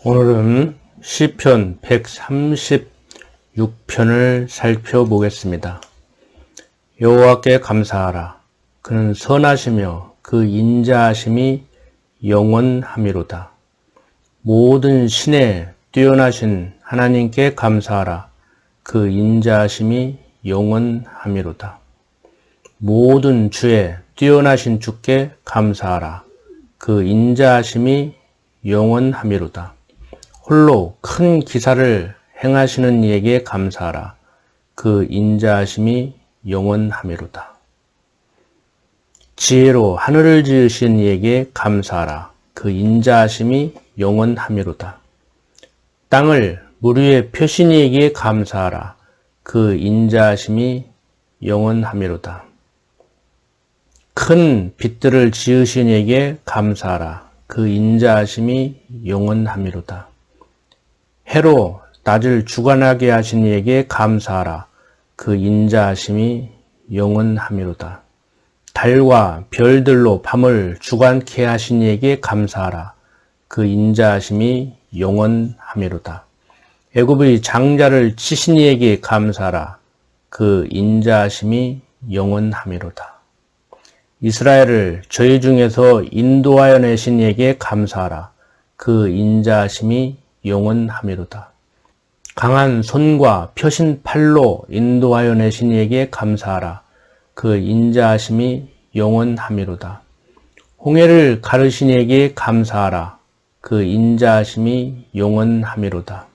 오늘은 시편 136편을 살펴보겠습니다. 여호와께 감사하라. 그는 선하시며 그 인자하심이 영원하미로다. 모든 신에 뛰어나신 하나님께 감사하라. 그 인자하심이 영원하미로다. 모든 주에 뛰어나신 주께 감사하라. 그 인자하심이 영원하미로다. 홀로 큰 기사를 행하시는 이에게 감사하라. 그 인자하심이 영원하미로다. 지혜로 하늘을 지으신 이에게 감사하라. 그 인자하심이 영원하미로다. 땅을 물 위에 펴신 이에게 감사하라. 그 인자하심이 영원하미로다. 큰 빛들을 지으신 이에게 감사하라. 그 인자하심이 영원하미로다. 해로 낮을 주관하게 하신 이에게 감사하라. 그 인자하심이 영원하미로다. 달과 별들로 밤을 주관케 하신 이에게 감사하라. 그 인자하심이 영원하미로다. 애굽의 장자를 치신 이에게 감사하라. 그 인자하심이 영원하미로다. 이스라엘을 저희 중에서 인도하여 내신 이에게 감사하라. 그 인자하심이 영원하미로다. 강한 손과 펴신 팔로 인도하여 내신 이에게 감사하라. 그 인자하심이 영원하미로다. 홍해를 가르신 이에게 감사하라. 그 인자하심이 영원하미로다.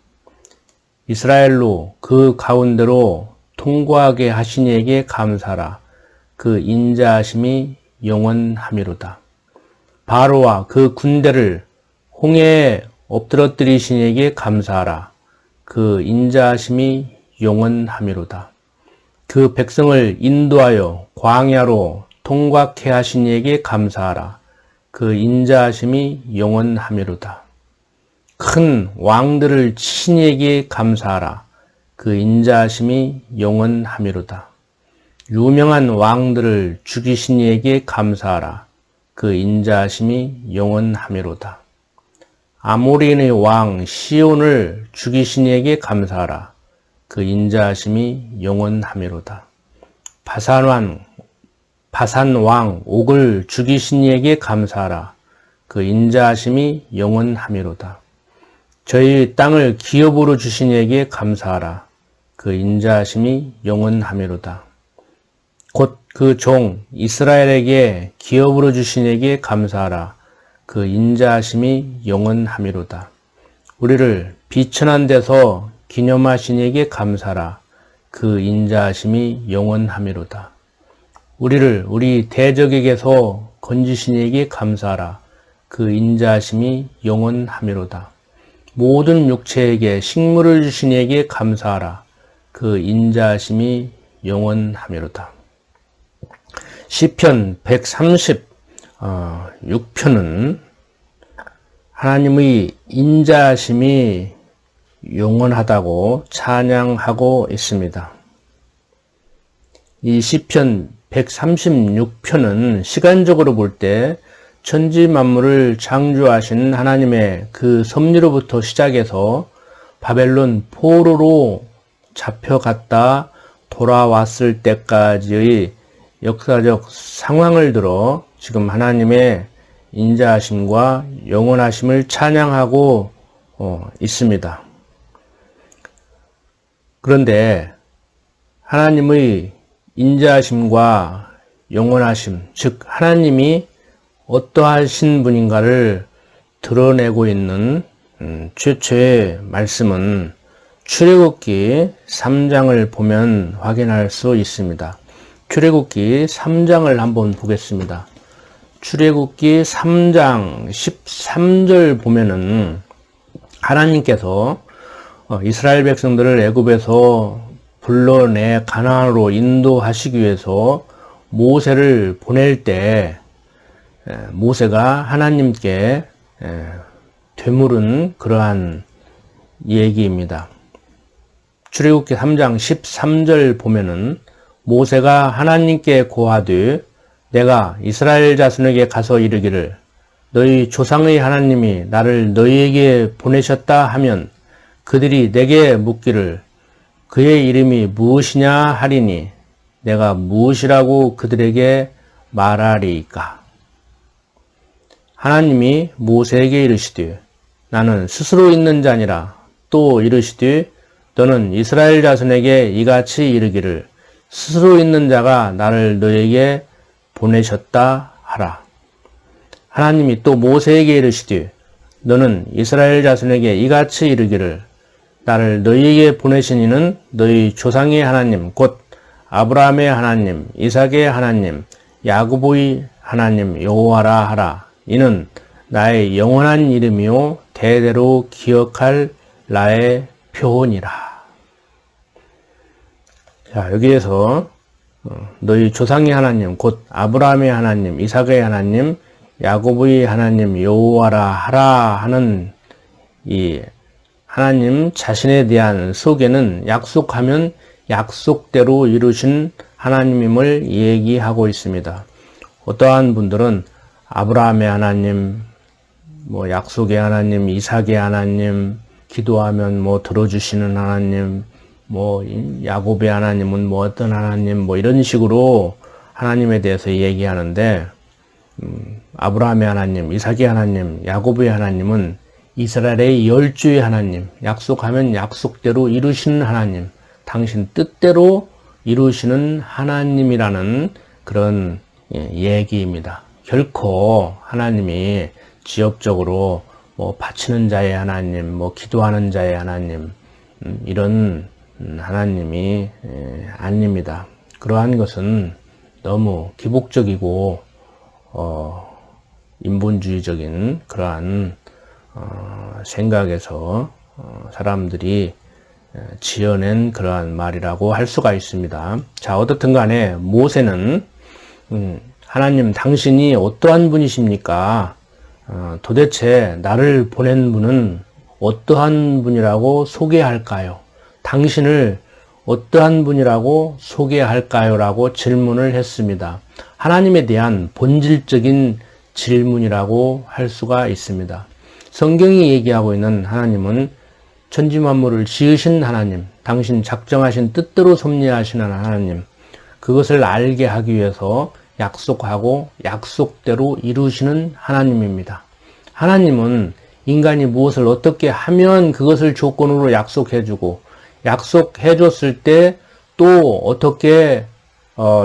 이스라엘로 그 가운데로 통과하게 하신 이에게 감사하라. 그 인자하심이 영원하미로다. 바로와 그 군대를 홍해에 엎드러뜨리신 이에게 감사하라. 그 인자하심이 영원하미로다. 그 백성을 인도하여 광야로 통과케 하신 이에게 감사하라. 그 인자하심이 영원하미로다. 큰 왕들을 치신 이에게 감사하라. 그 인자하심이 영원하미로다. 유명한 왕들을 죽이신 이에게 감사하라. 그 인자하심이 영원하미로다. 아모리인의 왕 시온을 죽이신 이에게 감사하라. 그 인자하심이 영원하미로다. 바산 왕 옥을 죽이신 이에게 감사하라. 그 인자하심이 영원하미로다. 저희 땅을 기업으로 주신 이에게 감사하라. 그 인자하심이 영원하미로다. 곧 그 종 이스라엘에게 기업으로 주신 이에게 감사하라. 그 인자하심이 영원하미로다. 우리를 비천한 데서 기념하신 이에게 감사하라. 그 인자하심이 영원하미로다. 우리를 우리 대적에게서 건지신 이에게 감사하라. 그 인자하심이 영원하미로다. 모든 육체에게 식물을 주신 이에게 감사하라. 그 인자하심이 영원하미로다. 시편 136편은 하나님의 인자하심이 영원하다고 찬양하고 있습니다. 이 시편 136편은 시간적으로 볼 때 천지 만물을 창조하신 하나님의 그 섭리로부터 시작해서 바벨론 포로로 잡혀갔다 돌아왔을 때까지의 역사적 상황을 들어 지금 하나님의 인자하심과 영원하심을 찬양하고 있습니다. 그런데 하나님의 인자하심과 영원하심, 즉 하나님이 어떠하신 분인가를 드러내고 있는 최초의 말씀은 출애굽기 3장을 보면 확인할 수 있습니다. 출애굽기 3장을 한번 보겠습니다. 출애굽기 3장 13절 보면은 하나님께서 이스라엘 백성들을 애굽에서 불러내 가나안으로 인도하시기 위해서 모세를 보낼 때 모세가 하나님께 되물은 그러한 얘기입니다. 출애굽기 3장 13절 보면은 모세가 하나님께 고하되 내가 이스라엘 자손에게 가서 이르기를 너희 조상의 하나님이 나를 너희에게 보내셨다 하면 그들이 내게 묻기를 그의 이름이 무엇이냐 하리니 내가 무엇이라고 그들에게 말하리이까. 하나님이 모세에게 이르시되 나는 스스로 있는 자니라. 또 이르시되 너는 이스라엘 자손에게 이같이 이르기를 스스로 있는 자가 나를 너에게 보내셨다 하라. 하나님이 또 모세에게 이르시되 너는 이스라엘 자손에게 이같이 이르기를 나를 너희에게 보내신 이는 너희 조상의 하나님 곧 아브라함의 하나님, 이삭의 하나님, 야고보의 하나님 여호와라 하라. 이는 나의 영원한 이름이요 대대로 기억할 나의 표본이라. 자, 여기에서 너희 조상의 하나님 곧 아브라함의 하나님, 이삭의 하나님, 야고보의 하나님 여호와라 하라 하는 이 하나님 자신에 대한 소개는 약속하면 약속대로 이루신 하나님임을 얘기하고 있습니다. 어떠한 분들은 아브라함의 하나님, 약속의 하나님, 이삭의 하나님, 기도하면 들어주시는 하나님, 야곱의 하나님은 어떤 하나님, 이런 식으로 하나님에 대해서 얘기하는데, 아브라함의 하나님, 이삭의 하나님, 야곱의 하나님은 이스라엘의 열주의 하나님, 약속하면 약속대로 이루시는 하나님, 당신 뜻대로 이루시는 하나님이라는 그런 얘기입니다. 결코 하나님이 지역적으로 바치는 자의 하나님, 기도하는 자의 하나님, 이런 하나님이 아닙니다. 그러한 것은 너무 기복적이고 인본주의적인 그러한 생각에서 사람들이 지어낸 그러한 말이라고 할 수가 있습니다. 자, 어떻든 간에 모세는 하나님 당신이 어떠한 분이십니까? 도대체 나를 보낸 분은 어떠한 분이라고 소개할까요? 당신을 어떠한 분이라고 소개할까요? 라고 질문을 했습니다. 하나님에 대한 본질적인 질문이라고 할 수가 있습니다. 성경이 얘기하고 있는 하나님은 천지만물을 지으신 하나님, 당신 작정하신 뜻대로 섭리하시는 하나님, 그것을 알게 하기 위해서 약속하고 약속대로 이루시는 하나님입니다. 하나님은 인간이 무엇을 어떻게 하면 그것을 조건으로 약속해주고 약속해줬을 때 또 어떻게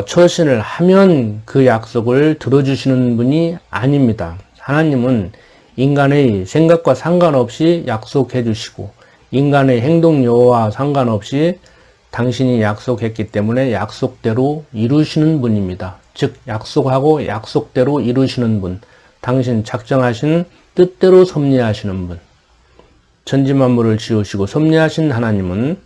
처신을 하면 그 약속을 들어주시는 분이 아닙니다. 하나님은 인간의 생각과 상관없이 약속해 주시고 인간의 행동 여부와 상관없이 당신이 약속했기 때문에 약속대로 이루시는 분입니다. 즉 약속하고 약속대로 이루시는 분, 당신 작정하신 뜻대로 섭리하시는 분, 천지만물을 지으시고 섭리하신 하나님은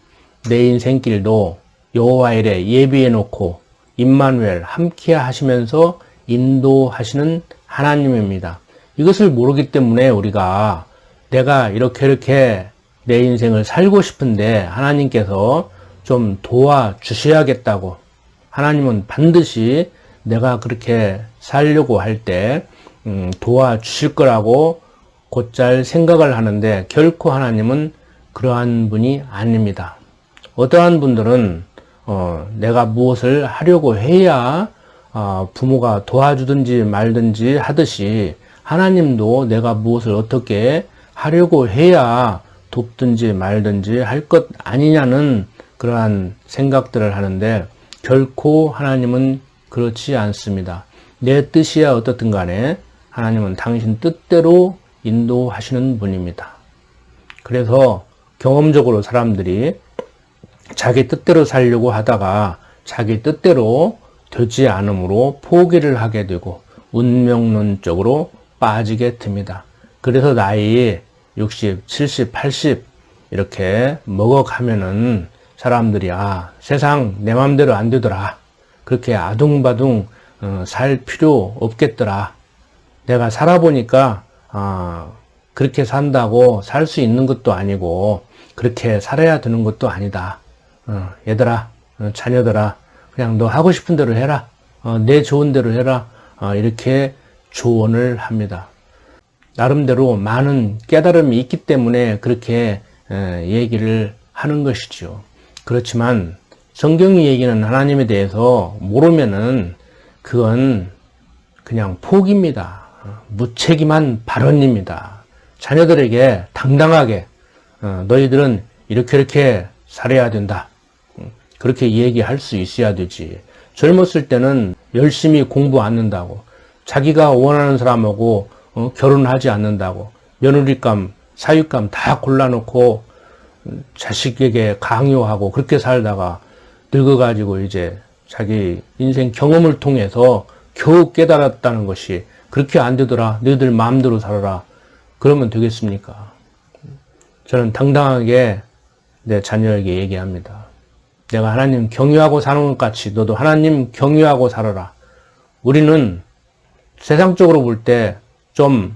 내 인생길도 여호와 일에 예비해 놓고 임마누엘 함께 하시면서 인도하시는 하나님입니다. 이것을 모르기 때문에 우리가 내가 이렇게 내 인생을 살고 싶은데 하나님께서 좀 도와주셔야겠다고, 하나님은 반드시 내가 그렇게 살려고 할 때 도와주실 거라고 곧잘 생각을 하는데 결코 하나님은 그러한 분이 아닙니다. 어떠한 분들은 내가 무엇을 하려고 해야 부모가 도와주든지 말든지 하듯이 하나님도 내가 무엇을 어떻게 하려고 해야 돕든지 말든지 할 것 아니냐는 그러한 생각들을 하는데 결코 하나님은 그렇지 않습니다. 내 뜻이야 어떻든 간에 하나님은 당신 뜻대로 인도하시는 분입니다. 그래서 경험적으로 사람들이 자기 뜻대로 살려고 하다가 자기 뜻대로 되지 않으므로 포기를 하게 되고 운명론적으로 빠지게 됩니다. 그래서 나이 60, 70, 80 이렇게 먹어가면은 사람들이 세상 내 맘대로 안 되더라. 그렇게 아둥바둥 살 필요 없겠더라. 내가 살아보니까 그렇게 산다고 살 수 있는 것도 아니고 그렇게 살아야 되는 것도 아니다. 얘들아, 자녀들아, 그냥 너 하고 싶은 대로 해라. 내 좋은 대로 해라. 이렇게 조언을 합니다. 나름대로 많은 깨달음이 있기 때문에 그렇게 얘기를 하는 것이죠. 그렇지만 성경이 얘기하는 하나님에 대해서 모르면은 그건 그냥 포기입니다. 무책임한 발언입니다. 자녀들에게 당당하게 너희들은 이렇게 살아야 된다. 그렇게 얘기할 수 있어야 되지. 젊었을 때는 열심히 공부 안 한다고, 자기가 원하는 사람하고 결혼하지 않는다고, 며느리감, 사육감 다 골라놓고 자식에게 강요하고 그렇게 살다가 늙어가지고 이제 자기 인생 경험을 통해서 겨우 깨달았다는 것이 그렇게 안 되더라. 너희들 마음대로 살아라. 그러면 되겠습니까? 저는 당당하게 내 자녀에게 얘기합니다. 내가 하나님 경유하고 사는 것 같이 너도 하나님 경유하고 살아라. 우리는 세상적으로 볼 때 좀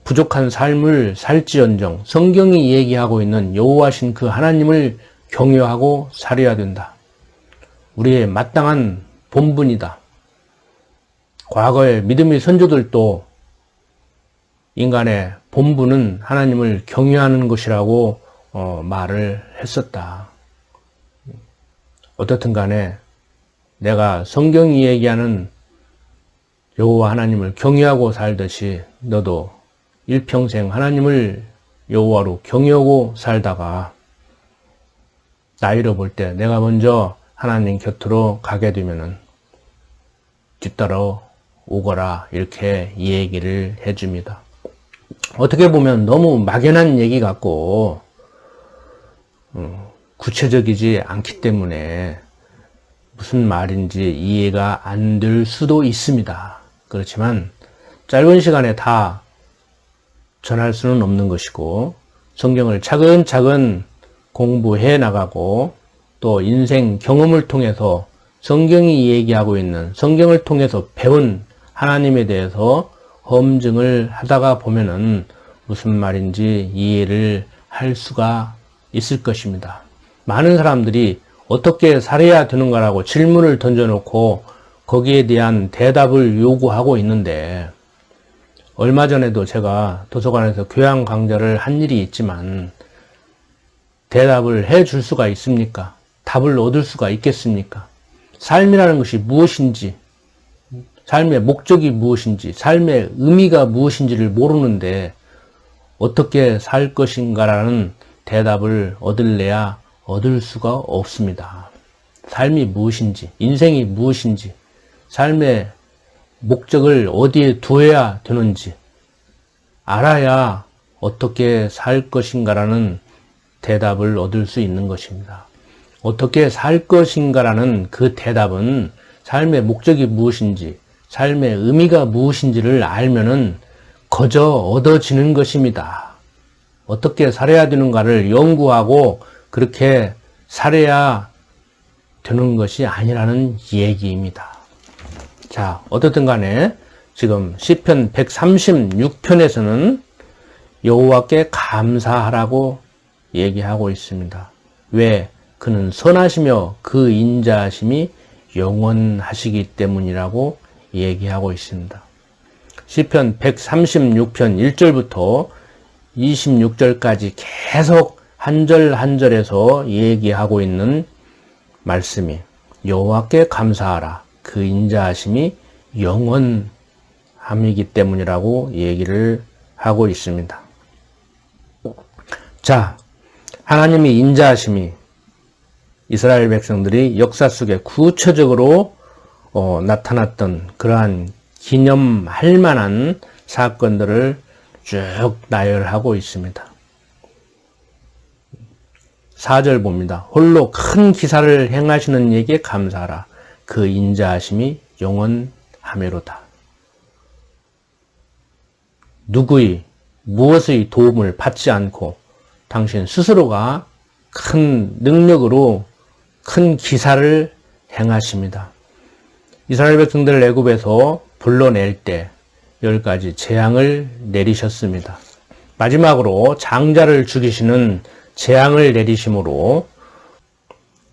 부족한 삶을 살지언정 성경이 얘기하고 있는 여호와신 그 하나님을 경유하고 살아야 된다. 우리의 마땅한 본분이다. 과거의 믿음의 선조들도 인간의 본분은 하나님을 경유하는 것이라고 말을 했었다. 어떻든 간에 내가 성경이 얘기하는 여호와 하나님을 경유하고 살듯이 너도 일평생 하나님을 여호와로 경유하고 살다가 나이로 볼 때 내가 먼저 하나님 곁으로 가게 되면은 뒤따라 오거라, 이렇게 얘기를 해줍니다. 어떻게 보면 너무 막연한 얘기 같고 구체적이지 않기 때문에 무슨 말인지 이해가 안 될 수도 있습니다. 그렇지만 짧은 시간에 다 전할 수는 없는 것이고 성경을 차근차근 공부해 나가고 또 인생 경험을 통해서 성경이 얘기하고 있는, 성경을 통해서 배운 하나님에 대해서 검증을 하다가 보면은 무슨 말인지 이해를 할 수가 있을 것입니다. 많은 사람들이 어떻게 살아야 되는가라고 질문을 던져놓고 거기에 대한 대답을 요구하고 있는데, 얼마 전에도 제가 도서관에서 교양 강좌를 한 일이 있지만 대답을 해줄 수가 있습니까? 답을 얻을 수가 있겠습니까? 삶이라는 것이 무엇인지, 삶의 목적이 무엇인지, 삶의 의미가 무엇인지를 모르는데 어떻게 살 것인가라는 대답을 얻을래야 얻을 수가 없습니다. 삶이 무엇인지, 인생이 무엇인지, 삶의 목적을 어디에 두어야 되는지 알아야 어떻게 살 것인가라는 대답을 얻을 수 있는 것입니다. 어떻게 살 것인가라는 그 대답은 삶의 목적이 무엇인지, 삶의 의미가 무엇인지를 알면은 거저 얻어지는 것입니다. 어떻게 살아야 되는가를 연구하고 그렇게 살아야 되는 것이 아니라는 얘기입니다. 자, 어떻든 간에 지금 시편 136편에서는 여호와께 감사하라고 얘기하고 있습니다. 왜? 그는 선하시며 그 인자하심이 영원하시기 때문이라고 얘기하고 있습니다. 시편 136편 1절부터 26절까지 계속 한 절 한 절에서 얘기하고 있는 말씀이 여호와께 감사하라. 그 인자하심이 영원함이기 때문이라고 얘기를 하고 있습니다. 자, 하나님의 인자하심이 이스라엘 백성들이 역사 속에 구체적으로 나타났던 그러한 기념할 만한 사건들을 쭉 나열하고 있습니다. 4절 봅니다. 홀로 큰 기사를 행하시는 이에게 감사하라. 그 인자하심이 영원하매로다. 누구의 무엇의 도움을 받지 않고 당신 스스로가 큰 능력으로 큰 기사를 행하십니다. 이스라엘 백성들을 애굽에서 불러낼 때 10가지 재앙을 내리셨습니다. 마지막으로 장자를 죽이시는 재앙을 내리심으로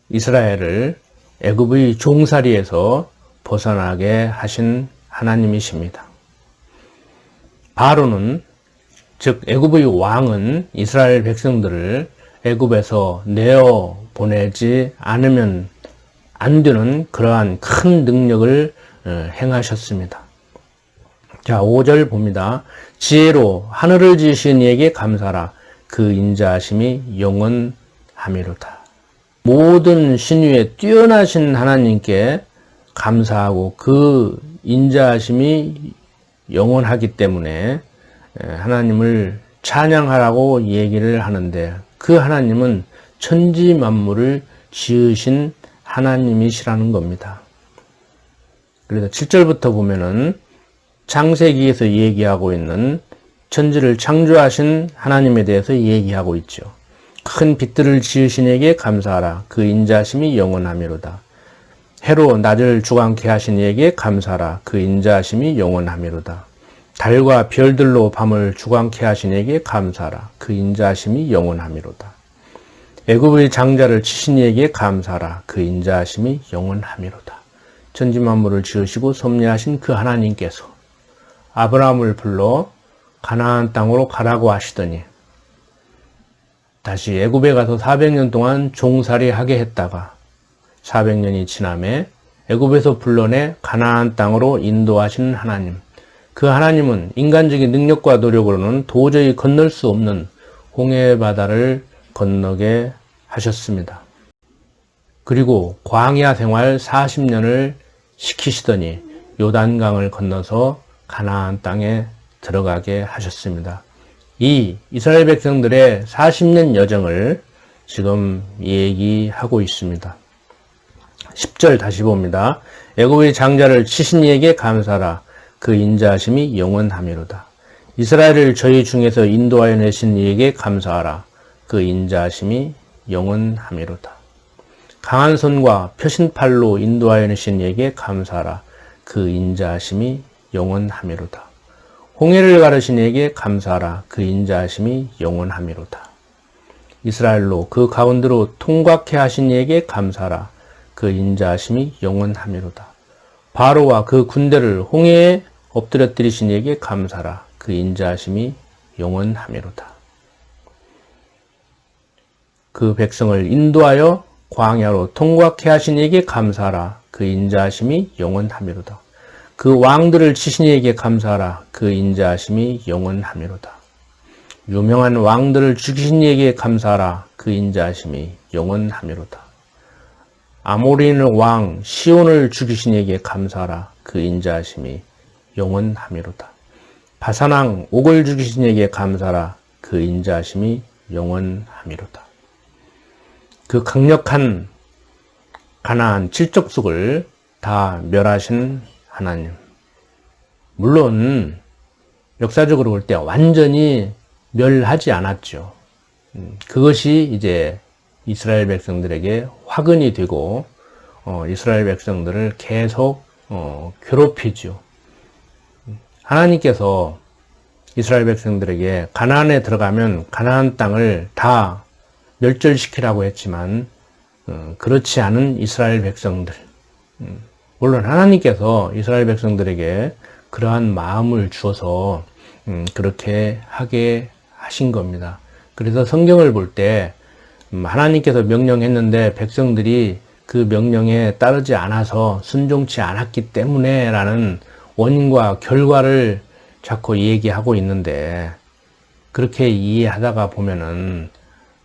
이스라엘을 애굽의 종살이에서 벗어나게 하신 하나님이십니다. 바로는, 즉 애굽의 왕은 이스라엘 백성들을 애굽에서 내어 보내지 않으면 안 되는 그러한 큰 능력을 행하셨습니다. 자, 5절 봅니다. 지혜로 하늘을 지으신 이에게 감사라. 그 인자하심이 영원하미로다. 모든 신위에 뛰어나신 하나님께 감사하고 그 인자하심이 영원하기 때문에 하나님을 찬양하라고 얘기를 하는데, 그 하나님은 천지 만물을 지으신 하나님이시라는 겁니다. 그래서 7절부터 보면은 창세기에서 얘기하고 있는 천지를 창조하신 하나님에 대해서 얘기하고 있죠. 큰 빛들을 지으신 이에게 감사하라. 그 인자하심이 영원하미로다. 해로 낮을 주관케 하신 이에게 감사하라. 그 인자하심이 영원하미로다. 달과 별들로 밤을 주관케 하신 이에게 감사하라. 그 인자하심이 영원하미로다. 애굽의 장자를 치신 이에게 감사하라. 그 인자하심이 영원하미로다. 천지 만물을 지으시고 섭리하신 그 하나님께서 아브라함을 불러 가나안 땅으로 가라고 하시더니 다시 애굽에 가서 400년 동안 종살이 하게 했다가 400년이 지남에 애굽에서 불러내 가나안 땅으로 인도하시는 하나님. 그 하나님은 인간적인 능력과 노력으로는 도저히 건널 수 없는 홍해 바다를 건너게 하셨습니다. 그리고 광야 생활 40년을 시키시더니 요단강을 건너서 가나안 땅에 들어가게 하셨습니다. 이 이스라엘 백성들의 40년 여정을 지금 얘기하고 있습니다. 10절 다시 봅니다. 애굽의 장자를 치신 이에게 감사라. 그 인자하심이 영원하미로다. 이스라엘을 저희 중에서 인도하여 내신 이에게 감사하라. 그 인자하심이 영원하미로다. 강한 손과 펴신 팔로 인도하여 내신 이에게 감사하라. 그 인자하심이 영원하미로다. 홍해를 가르신 이에게 감사하라. 그 인자하심이 영원하미로다. 이스라엘로 그 가운데로 통과케 하신 이에게 감사하라. 그 인자하심이 영원하미로다. 바로와 그 군대를 홍해에 엎드려뜨리신 이에게 감사하라. 그 인자하심이 영원하미로다. 그 백성을 인도하여 광야로 통과케 하신 이에게 감사하라. 그 인자하심이 영원하미로다. 그 왕들을 치신 이에게 감사하라. 그 인자하심이 영원하미로다. 유명한 왕들을 죽이신 이에게 감사하라. 그 인자하심이 영원하미로다. 아모리인 왕 시온을 죽이신 이에게 감사하라. 그 인자하심이 영원하미로다. 바산왕 옥을 죽이신 이에게 감사하라. 그 인자하심이 영원하미로다. 그 강력한 가나안 칠족속을 다 멸하신 하나님. 물론 역사적으로 볼 때 완전히 멸하지 않았죠. 그것이 이제 이스라엘 백성들에게 화근이 되고 이스라엘 백성들을 계속 괴롭히죠. 하나님께서 이스라엘 백성들에게 가나안에 들어가면 가나안 땅을 다 멸절시키라고 했지만 그렇지 않은 이스라엘 백성들, 물론 하나님께서 이스라엘 백성들에게 그러한 마음을 주어서 그렇게 하게 하신 겁니다. 그래서 성경을 볼 때 하나님께서 명령했는데 백성들이 그 명령에 따르지 않아서 순종치 않았기 때문에 라는 원인과 결과를 자꾸 얘기하고 있는데, 그렇게 이해하다가 보면은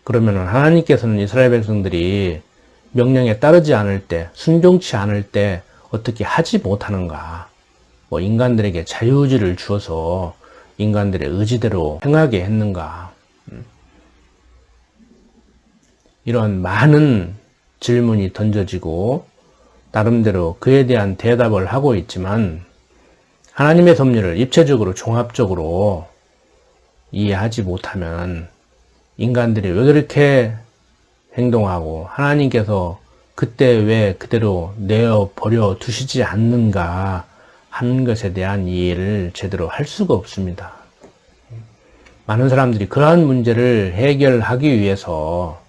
그러면은 하나님께서는 이스라엘 백성들이 명령에 따르지 않을 때, 순종치 않을 때 어떻게 하지 못하는가? 뭐 인간들에게 자유의지를 주어서 인간들의 의지대로 행하게 했는가? 이런 많은 질문이 던져지고 나름대로 그에 대한 대답을 하고 있지만 하나님의 섭리를 입체적으로 종합적으로 이해하지 못하면 인간들이 왜 그렇게 행동하고 하나님께서 그때 왜 그대로 내어버려 두시지 않는가 하는 것에 대한 이해를 제대로 할 수가 없습니다. 많은 사람들이 그러한 문제를 해결하기 위해서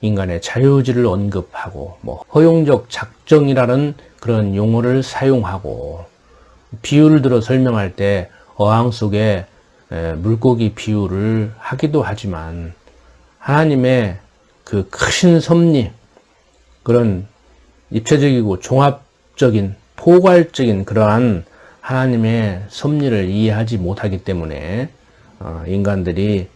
인간의 자유의지를 언급하고 허용적 작정이라는 그런 용어를 사용하고 비유를 들어 설명할 때 어항 속에 물고기 비유를 하기도 하지만 하나님의 그 크신 섭리, 그런 입체적이고 종합적인 포괄적인 그러한 하나님의 섭리를 이해하지 못하기 때문에 인간들이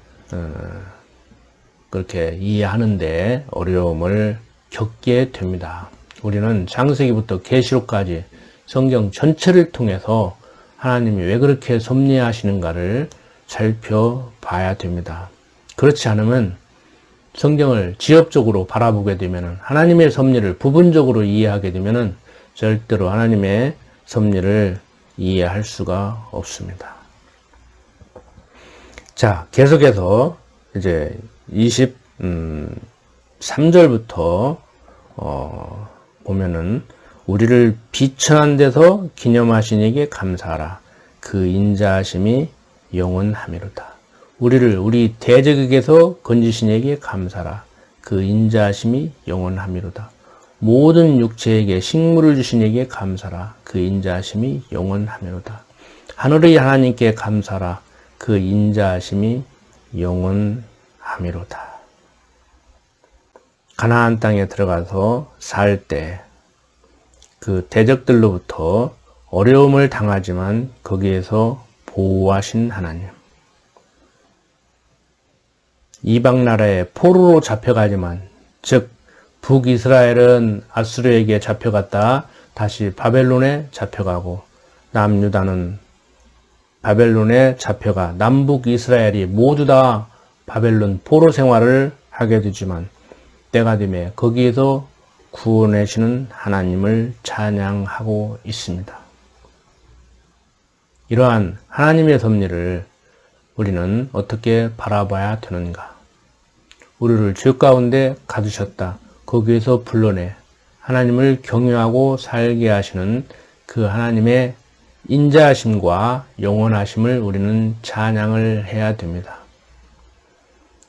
그렇게 이해하는데 어려움을 겪게 됩니다. 우리는 창세기부터 계시록까지 성경 전체를 통해서 하나님이 왜 그렇게 섭리하시는가를 살펴봐야 됩니다. 그렇지 않으면 성경을 지엽적으로 바라보게 되면, 하나님의 섭리를 부분적으로 이해하게 되면 절대로 하나님의 섭리를 이해할 수가 없습니다. 자, 계속해서 이제 23절부터 보면은 우리를 비천한 데서 기념하신 이에게 감사하라. 그 인자하심이 영원하미로다. 우리를 우리 대적에게서 건지신 이에게 감사하라. 그 인자하심이 영원하미로다. 모든 육체에게 식물을 주신 이에게 감사하라. 그 인자하심이 영원하미로다. 하늘의 하나님께 감사하라. 그 인자하심이 영원하미로다. 가나안 땅에 들어가서 살 때 그 대적들로부터 어려움을 당하지만 거기에서 보호하신 하나님. 이방 나라에 포로로 잡혀가지만, 즉 북이스라엘은 아수르에게 잡혀갔다 다시 바벨론에 잡혀가고, 남유다는 바벨론에 잡혀가 남북 이스라엘이 모두 다 바벨론 포로 생활을 하게 되지만 때가 되매 거기에서 구원하시는 하나님을 찬양하고 있습니다. 이러한 하나님의 섭리를 우리는 어떻게 바라봐야 되는가? 우리를 죄 가운데 가두셨다. 거기에서 불러내 하나님을 경외하고 살게 하시는 그 하나님의 인자하심과 영원하심을 우리는 찬양을 해야 됩니다.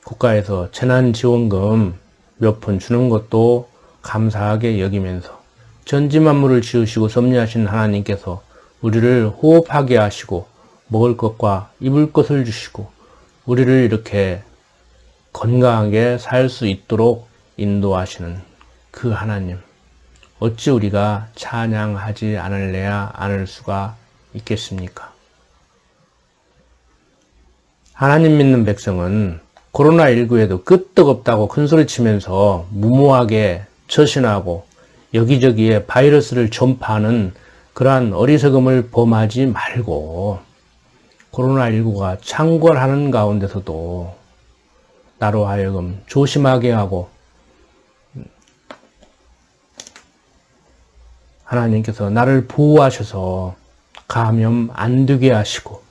국가에서 재난지원금 몇 푼 주는 것도 감사하게 여기면서 전지만물을 지으시고 섭리하신 하나님께서 우리를 호흡하게 하시고 먹을 것과 입을 것을 주시고 우리를 이렇게 건강하게 살 수 있도록 인도하시는 그 하나님, 어찌 우리가 찬양하지 않을래야 않을 수가 있겠습니까? 하나님 믿는 백성은 코로나19에도 끄떡없다고 큰소리치면서 무모하게 처신하고 여기저기에 바이러스를 전파하는 그러한 어리석음을 범하지 말고 코로나19가 창궐하는 가운데서도 나로 하여금 조심하게 하고 하나님께서 나를 보호하셔서 감염 안 되게 하시고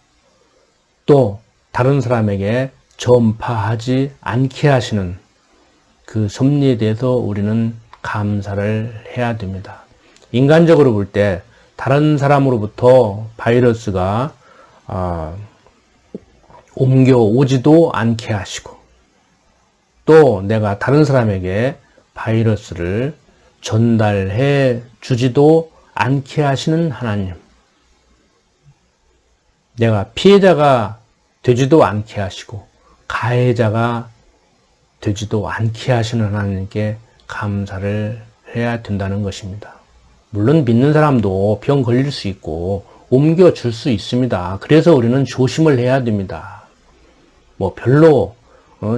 또 다른 사람에게 전파하지 않게 하시는 그 섭리에 대해서 우리는 감사를 해야 됩니다. 인간적으로 볼 때 다른 사람으로부터 바이러스가 옮겨오지도 않게 하시고 또 내가 다른 사람에게 바이러스를 전달해 주지도 않게 하시는 하나님, 내가 피해자가 되지도 않게 하시고 가해자가 되지도 않게 하시는 하나님께 감사를 해야 된다는 것입니다. 물론 믿는 사람도 병 걸릴 수 있고 옮겨줄 수 있습니다. 그래서 우리는 조심을 해야 됩니다. 별로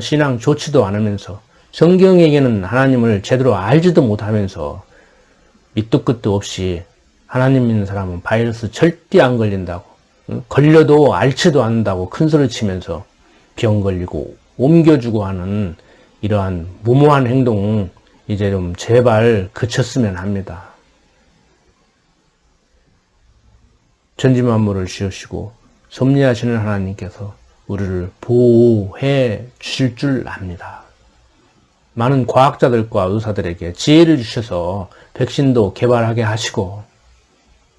신앙 좋지도 않으면서 성경에게는 하나님을 제대로 알지도 못하면서 밑도 끝도 없이 하나님 믿는 사람은 바이러스 절대 안 걸린다고, 걸려도 앓지도 않는다고 큰소리 치면서 병 걸리고 옮겨주고 하는 이러한 무모한 행동 이제 좀 제발 그쳤으면 합니다. 전지만물을 지으시고 섭리하시는 하나님께서 우리를 보호해 주실 줄 압니다. 많은 과학자들과 의사들에게 지혜를 주셔서 백신도 개발하게 하시고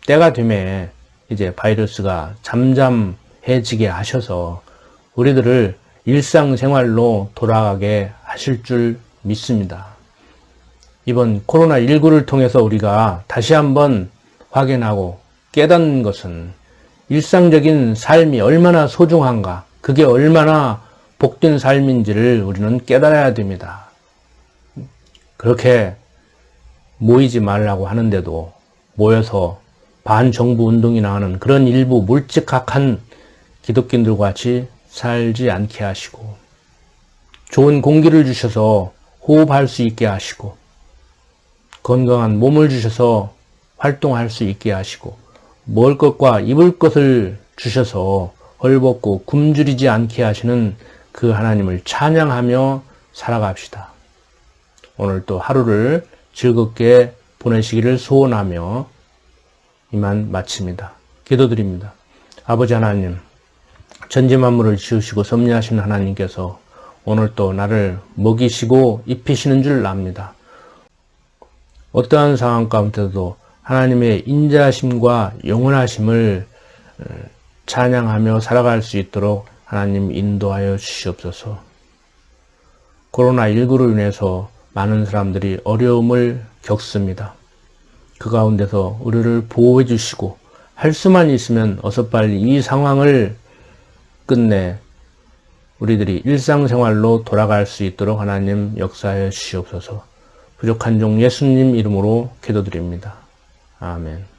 때가 되면 이제 바이러스가 잠잠해지게 하셔서 우리들을 일상생활로 돌아가게 하실 줄 믿습니다. 이번 코로나19를 통해서 우리가 다시 한번 확인하고 깨닫는 것은 일상적인 삶이 얼마나 소중한가, 그게 얼마나 복된 삶인지를 우리는 깨달아야 됩니다. 그렇게 모이지 말라고 하는데도 모여서 반정부 운동이나 하는 그런 일부 물직학한 기독교인들과 같이 살지 않게 하시고, 좋은 공기를 주셔서 호흡할 수 있게 하시고, 건강한 몸을 주셔서 활동할 수 있게 하시고, 먹을 것과 입을 것을 주셔서 헐벗고 굶주리지 않게 하시는 그 하나님을 찬양하며 살아갑시다. 오늘 또 하루를 즐겁게 보내시기를 소원하며 이만 마칩니다. 기도드립니다. 아버지 하나님, 천지만물을 지으시고 섭리하신 하나님께서 오늘 또 나를 먹이시고 입히시는 줄 압니다. 어떠한 상황 가운데도 하나님의 인자하심과 영원하심을 찬양하며 살아갈 수 있도록 하나님 인도하여 주시옵소서. 코로나19로 인해서 많은 사람들이 어려움을 겪습니다. 그 가운데서 우리를 보호해 주시고 할 수만 있으면 어서 빨리 이 상황을 끝내 우리들이 일상생활로 돌아갈 수 있도록 하나님 역사해 주시옵소서. 부족한 종 예수님 이름으로 기도드립니다. 아멘.